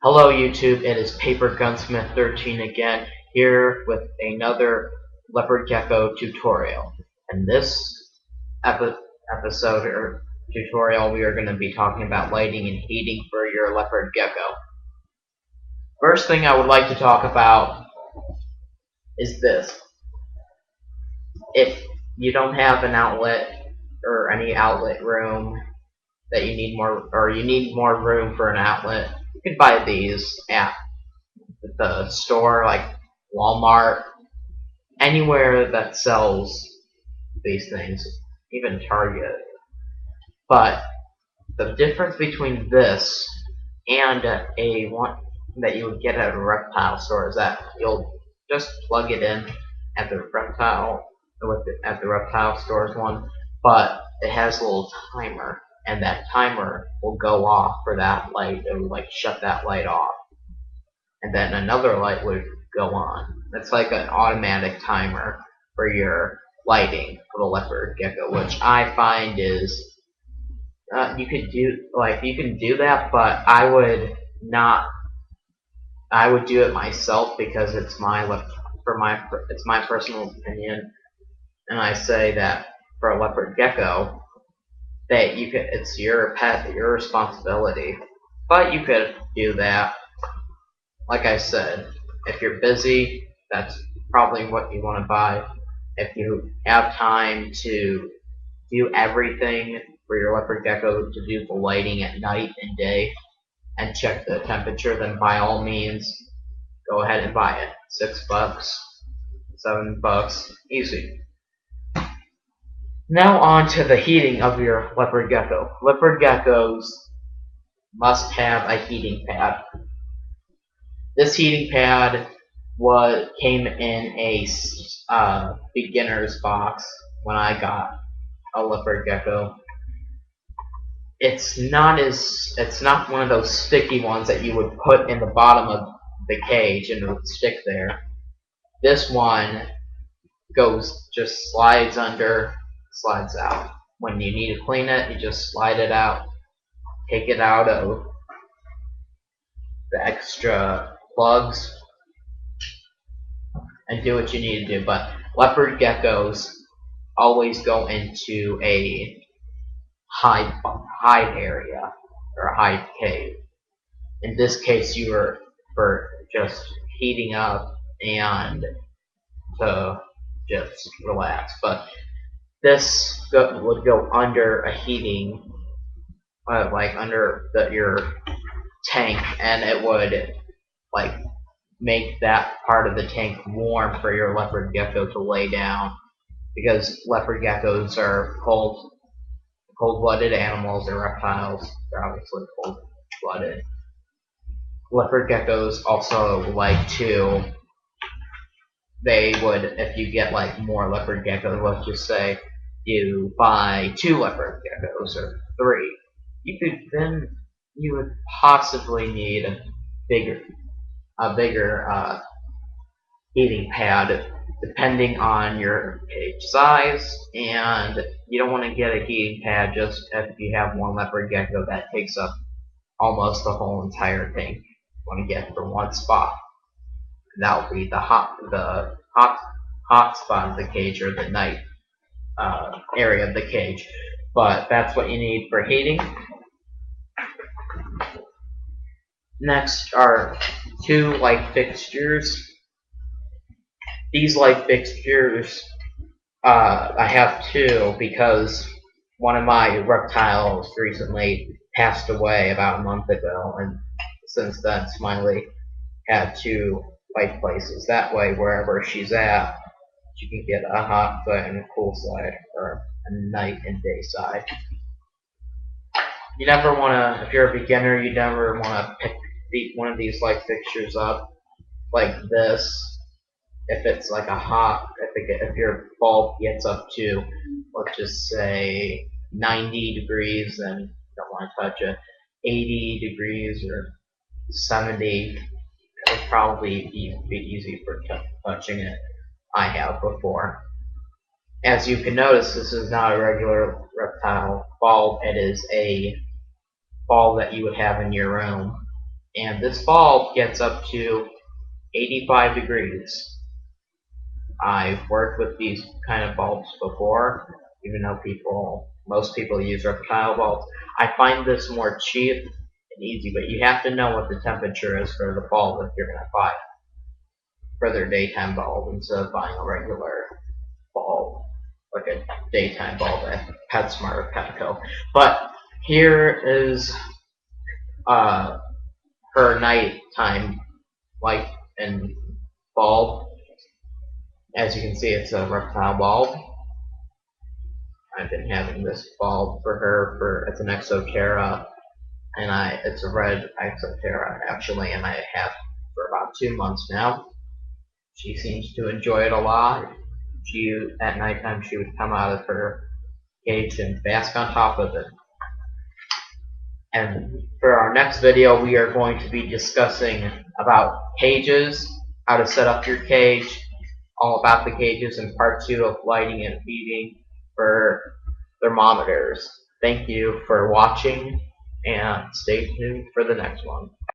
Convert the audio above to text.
Hello YouTube, it is Paper Gunsmith 13 again, here with another leopard gecko tutorial. In this episode or tutorial, we are going to be talking about lighting and heating for your leopard gecko. First thing I would like to talk about is this. If you don't have an outlet or any outlet room that you need more, or you need more room for an outlet, you can buy these at the store like Walmart, anywhere that sells these things, even Target. But the difference between this and a one that you would get at a reptile store is that you'll just plug it in at the reptile store's one, but it has a little timer, and that timer will go off for that light. It will like shut that light off, and then another light would go on. It's like an automatic timer for your lighting of a leopard gecko, which I find is you can do that, but I would not. I would do it myself because it's it's my personal opinion, and I say that for a leopard gecko, that it's your pet, your responsibility. But you could do that. Like I said, if you're busy, that's probably what you want to buy. If you have time to do everything for your leopard gecko, to do the lighting at night and day and check the temperature, then by all means go ahead and buy it. $6, $7, easy. Now on to the heating of your leopard gecko. Leopard geckos must have a heating pad. This heating pad came in a beginner's box when I got a leopard gecko. It's not one of those sticky ones that you would put in the bottom of the cage and it would stick there. This one just slides under, slides out. When you need to clean it, you just slide it out, take it out of the extra plugs, and do what you need to do. But leopard geckos always go into a hide area or a hide cave. In this case, you were for just heating up and to just relax. But this would go under a heating, like under your tank, and it would like make that part of the tank warm for your leopard gecko to lay down, because leopard geckos are cold-blooded animals. They're reptiles. They're obviously cold-blooded. Leopard geckos also like to. They would, if you get like more leopard geckos, let's just say you buy 2 leopard geckos or 3, you would possibly need a bigger heating pad, depending on your cage size, and you don't want to get a heating pad just if you have one leopard gecko that takes up almost the whole entire tank. You want to get it from one spot. That will be the hot spot of the cage, or the night area of the cage. But that's what you need for heating. Next are 2 light fixtures. These light fixtures, I have 2 because one of my reptiles recently passed away about a month ago, and since then Smiley had 2 light places. That way, wherever she's at, she can get a hot side and a cool side, or a night and day side. You never want to, if you're a beginner, you never want to pick one of these light fixtures up like this. If it's like if your bulb gets up to, let's just say 90 degrees, then you don't want to touch it. 80 degrees or 70, it would probably be easy for touching it. I have before. As you can notice, this is not a regular reptile bulb. It is a bulb that you would have in your room. And this bulb gets up to 85 degrees. I've worked with these kind of bulbs before, even though most people use reptile bulbs. I find this more cheap and easy, but you have to know what the temperature is for the bulb if you're going to buy it for their daytime bulb instead of buying a regular bulb, like a daytime bulb at PetSmart or Petco. But here is uh, her nighttime light and bulb. As you can see, it's a reptile bulb. I've been having this bulb for her it's an Exoterra, and it's a red Exoterra actually, and I have for about 2 months now. She seems to enjoy it a lot. At nighttime she would come out of her cage and bask on top of it. And for our next video, we are going to be discussing about cages, how to set up your cage, all about the cages, and part 2 of lighting and feeding for thermometers. Thank you for watching, and stay tuned for the next one.